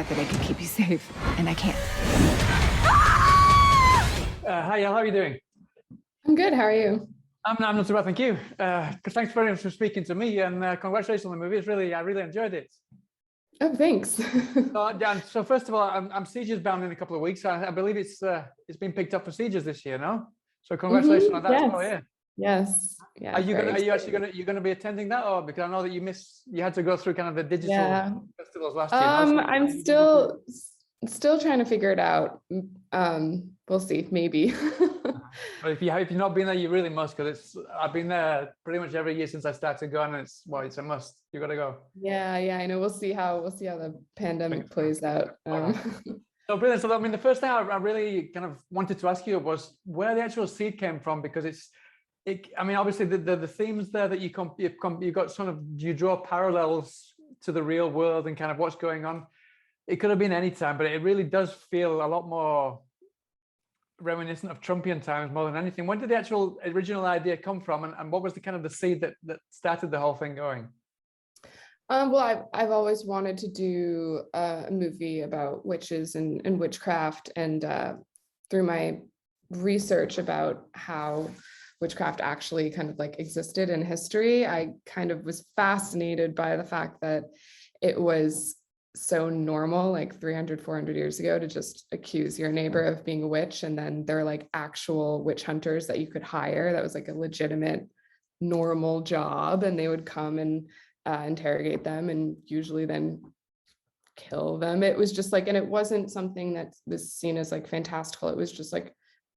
thought that I could keep you safe, and I can't. Hi, Elle, how are you doing? I'm good. How are you? I'm not too bad, thank you. Thanks very much for speaking to me, and congratulations on the movie. I really enjoyed it. Oh, thanks. So first of all, I'm Sieges bound in a couple of weeks. I believe it's been picked up for Sieges this year, no? So congratulations on that as well. Yeah. Yes. Yeah. Are you actually gonna be attending that, or because I know that you had to go through kind of the digital festivals last year. No? I'm still trying to figure it out. We'll see. Maybe. But if you've not been there, you really must, because I've been there pretty much every year since I started going, and it's a must. You got to go. Yeah. I know. We'll see how the pandemic plays out. So brilliant. So I mean, the first thing I really kind of wanted to ask you was where the actual seed came from, because I mean, obviously the themes there that you got sort of, you draw parallels to the real world and kind of what's going on. It could have been any time, but it really does feel a lot more reminiscent of Trumpian times more than anything. When did the actual original idea come from, and what was the kind of the seed that started the whole thing going? Well, I've always wanted to do a movie about witches and witchcraft, and through my research about how witchcraft actually kind of like existed in history, I kind of was fascinated by the fact that it was so normal, like 300, 400 years ago, to just accuse your neighbor of being a witch, and then there are like actual witch hunters that you could hire. That was like a legitimate, normal job, and they would come and interrogate them and usually then kill them. It was just like, and it wasn't something that was seen as like fantastical. It was just like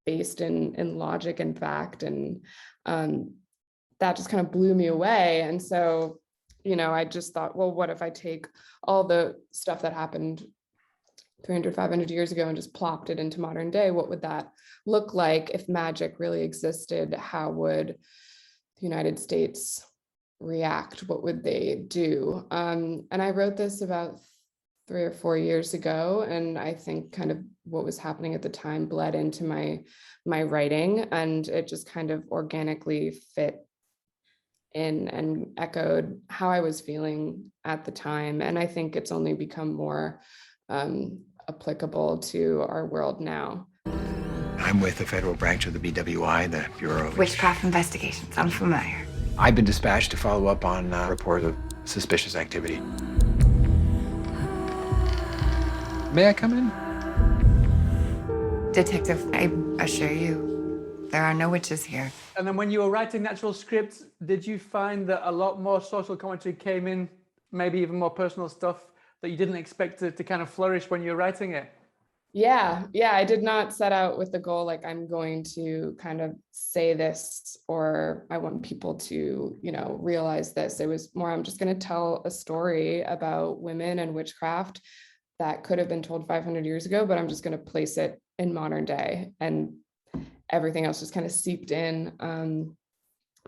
based in logic and fact, and that just kind of blew me away. And so, I just thought, well, what if I take all the stuff that happened 300, 500 years ago and just plopped it into modern day? What would that look like if magic really existed? How would the United States react? What would they do? And I wrote this about 3 or 4 years ago, and I think kind of what was happening at the time bled into my writing, and it just kind of organically fit in and echoed how I was feeling at the time. And I think it's only become more applicable to our world now. I'm with the federal branch of the BWI, the Bureau of Witchcraft Investigations. I'm familiar. I've been dispatched to follow up on a report of suspicious activity. May I come in? Detective, I assure you, there are no witches here. And then when you were writing the actual script, did you find that a lot more social commentary came in, maybe even more personal stuff that you didn't expect to kind of flourish when you were writing it? Yeah, I did not set out with the goal, like I'm going to kind of say this, or I want people to, realize this. It was more, I'm just going to tell a story about women and witchcraft that could have been told 500 years ago, but I'm just going to place it in modern day, and everything else just kind of seeped in.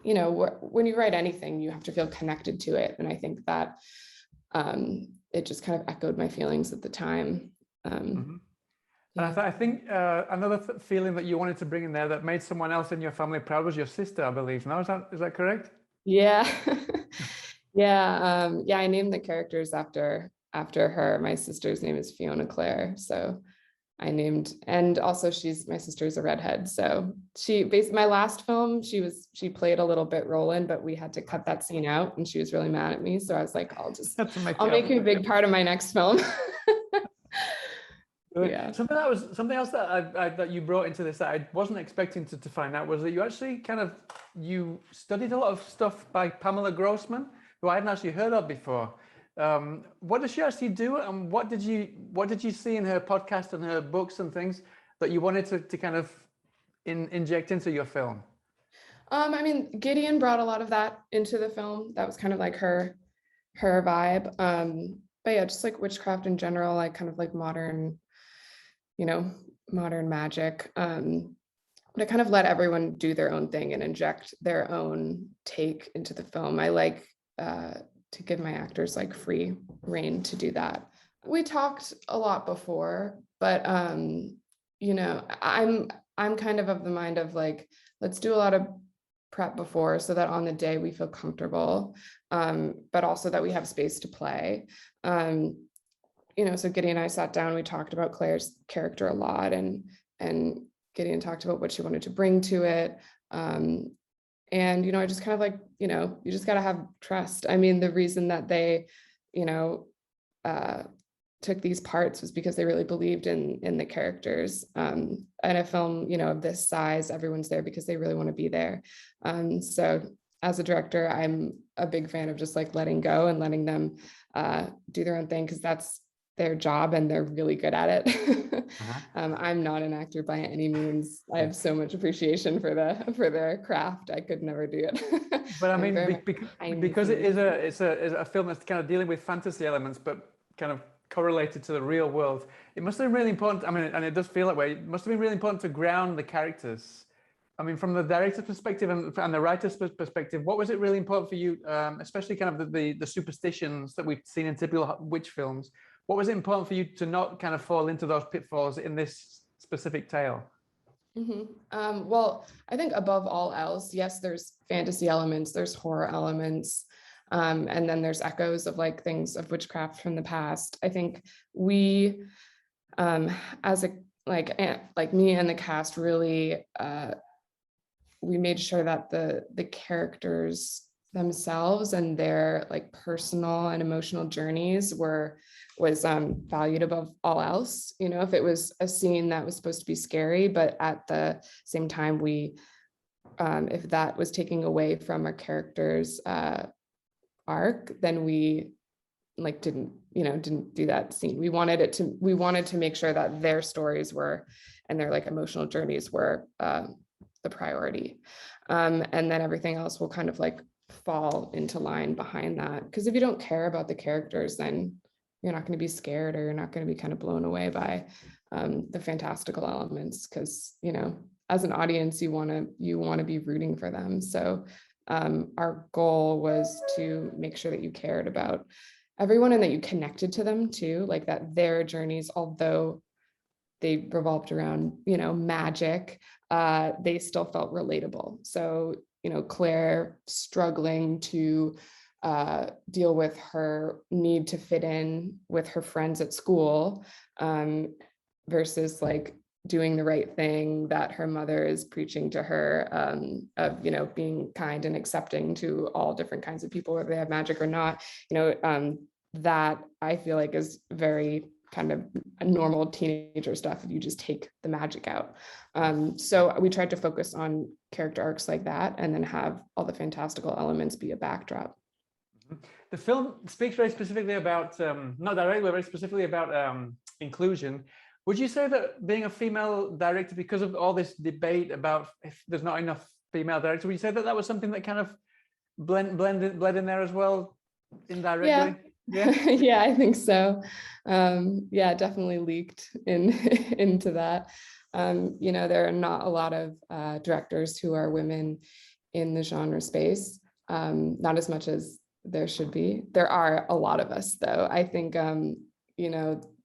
When you write anything, you have to feel connected to it. And I think that it just kind of echoed my feelings at the time. And I think another feeling that you wanted to bring in there that made someone else in your family proud was your sister, I believe. Now, is that correct? Yeah. I named the characters after her. My sister's name is Fiona Claire. So and also my sister's a redhead. So my last film, she played a little bit Roland, but we had to cut that scene out, and she was really mad at me. So I was like, I'll make you a big part of my next film. Yeah. Something else that you brought into this that I wasn't expecting to find out was that you actually you studied a lot of stuff by Pamela Grossman, who I hadn't actually heard of before. What does she actually do, and what did you see in her podcast and her books and things that you wanted to kind of inject into your film? I mean, Gideon brought a lot of that into the film. That was kind of like her vibe. But yeah, just like witchcraft in general, like kind of like modern magic. But I kind of let everyone do their own thing and inject their own take into the film. I like to give my actors like free rein to do that. We talked a lot before, but I'm kind of the mind of like, let's do a lot of prep before so that on the day we feel comfortable, but also that we have space to play. so Gideon and I sat down, we talked about Claire's character a lot, and Gideon talked about what she wanted to bring to it. And, I just kind of like, you just got to have trust. I mean, the reason that they, took these parts was because they really believed in the characters. In a film, of this size, everyone's there because they really want to be there. So as a director, I'm a big fan of just like letting go and letting them do their own thing, because that's their job and they're really good at it. I'm not an actor by any means. I have so much appreciation for their craft. I could never do it. But I mean, because it is it's a film that's kind of dealing with fantasy elements, but kind of correlated to the real world. It must have been really important. I mean, and it does feel that way. It must have been really important to ground the characters. I mean, from the director's perspective and the writer's perspective, what was it really important for you, especially kind of the superstitions that we've seen in typical witch films? What was it important for you to not kind of fall into those pitfalls in this specific tale? Well, I think above all else, yes, there's fantasy elements, there's horror elements, and then there's echoes of like things of witchcraft from the past. I think we, as a like me and the cast, really, we made sure that the characters themselves and their like personal and emotional journeys was valued above all else. If it was a scene that was supposed to be scary, but at the same time, we if that was taking away from our characters arc, then we like didn't do that scene. We wanted to make sure that their stories were, and their like emotional journeys were the priority, and then everything else will kind of like fall into line behind that, because if you don't care about the characters, then you're not going to be scared, or you're not going to be kind of blown away by the fantastical elements, because as an audience you want to be rooting for them. So our goal was to make sure that you cared about everyone and that you connected to them too, like that their journeys, although they revolved around magic, they still felt relatable. So Claire struggling to deal with her need to fit in with her friends at school, versus like doing the right thing that her mother is preaching to her, of being kind and accepting to all different kinds of people, whether they have magic or not. That I feel like is very kind of normal teenager stuff if you just take the magic out. So we tried to focus on character arcs like that, and then have all the fantastical elements be a backdrop. The film speaks very specifically about, not directly, but very specifically about inclusion. Would you say that being a female director, because of all this debate about if there's not enough female directors, would you say that that was something that kind of bled in there as well, indirectly? Yeah. Yeah, I think so. Yeah, definitely leaked into that. There are not a lot of directors who are women in the genre space, not as much as there should be. There are a lot of us, though. I think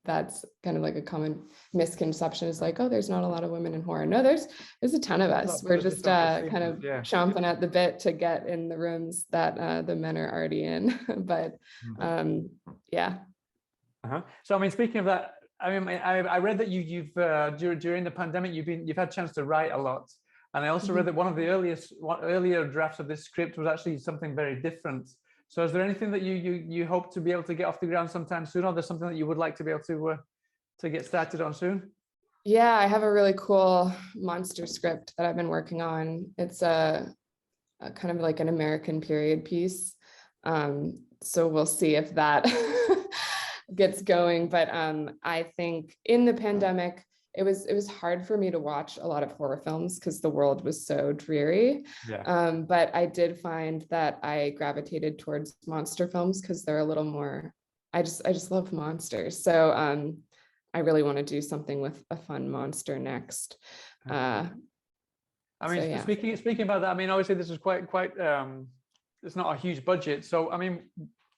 that's kind of like a common misconception, is like, oh, there's not a lot of women in horror. No, there's a ton of us. We're just kind of chomping at the bit to get in the rooms that the men are already in. But yeah. So I mean, speaking of that, I mean, I read that you've during the pandemic you've had a chance to write a lot, and I also read that one of the earlier drafts of this script was actually something very different. So is there anything that you hope to be able to get off the ground sometime soon, or there's something that you would like to be able to get started on soon? Yeah, I have a really cool monster script that I've been working on. It's a kind of like an American period piece. So we'll see if that gets going. But I think in the pandemic, it was hard for me to watch a lot of horror films because the world was so dreary. But I did find that I gravitated towards monster films because they're a little more, I just love monsters. So I really want to do something with a fun monster next. I mean, so, yeah. Speaking about that, I mean, obviously this is quite it's not a huge budget. So I mean,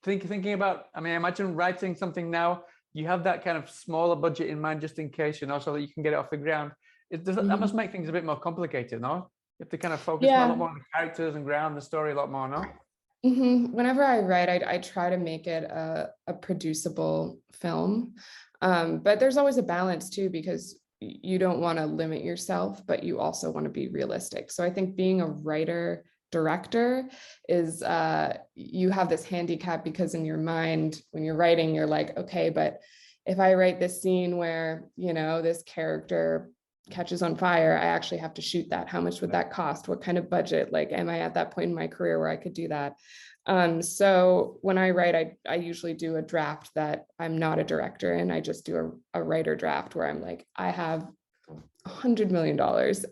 thinking about, I mean, I imagine writing something now, you have that kind of smaller budget in mind just in case, so that you can get it off the ground. That must make things a bit more complicated, no? You have to kind of focus a lot more on the characters and ground the story a lot more, no? Whenever I write, I try to make it a producible film. But there's always a balance too, because you don't want to limit yourself, but you also want to be realistic. So I think being a writer director is you have this handicap, because in your mind, when you're writing, you're like, okay, but if I write this scene where, you know, this character catches on fire, I actually have to shoot that. How much would that cost? What kind of budget? Like, am I at that point in my career where I could do that? So when I write, I usually do a draft that I'm not a director in. I just do a writer draft where I'm like, I have $100 million.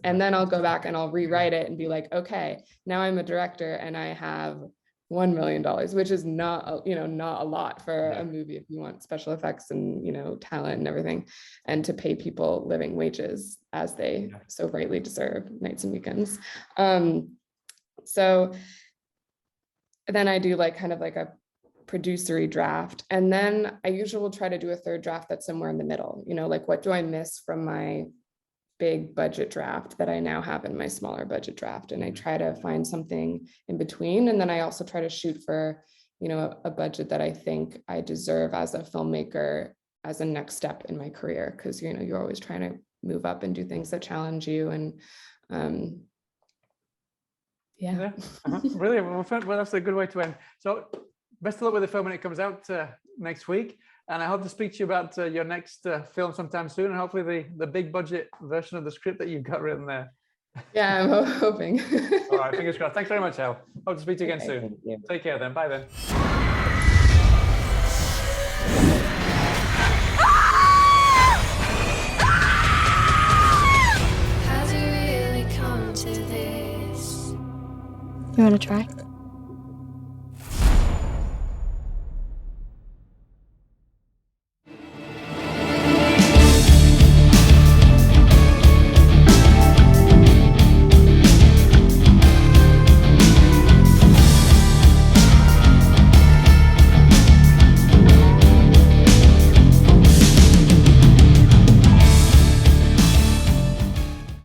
And then I'll go back and I'll rewrite it and be like, okay, now I'm a director and I have $1 million, which is not, not a lot for a movie if you want special effects and, talent and everything, and to pay people living wages as they so rightly deserve, nights and weekends. So then I do like kind of like a producery draft. And then I usually will try to do a third draft that's somewhere in the middle, like what do I miss from my big budget draft that I now have in my smaller budget draft? And I try to find something in between. And then I also try to shoot for, a budget that I think I deserve as a filmmaker as a next step in my career. Cause you're always trying to move up and do things that challenge you. And Brilliant. Well, that's a good way to end. So best of luck with the film when it comes out next week. And I hope to speak to you about your next film sometime soon, and hopefully the big budget version of the script that you've got written there. Yeah, I'm hoping. All right, fingers crossed. Thanks very much, Elle. Hope to speak to you again soon. Take care then. Bye then. Has it really come to this? You want to try?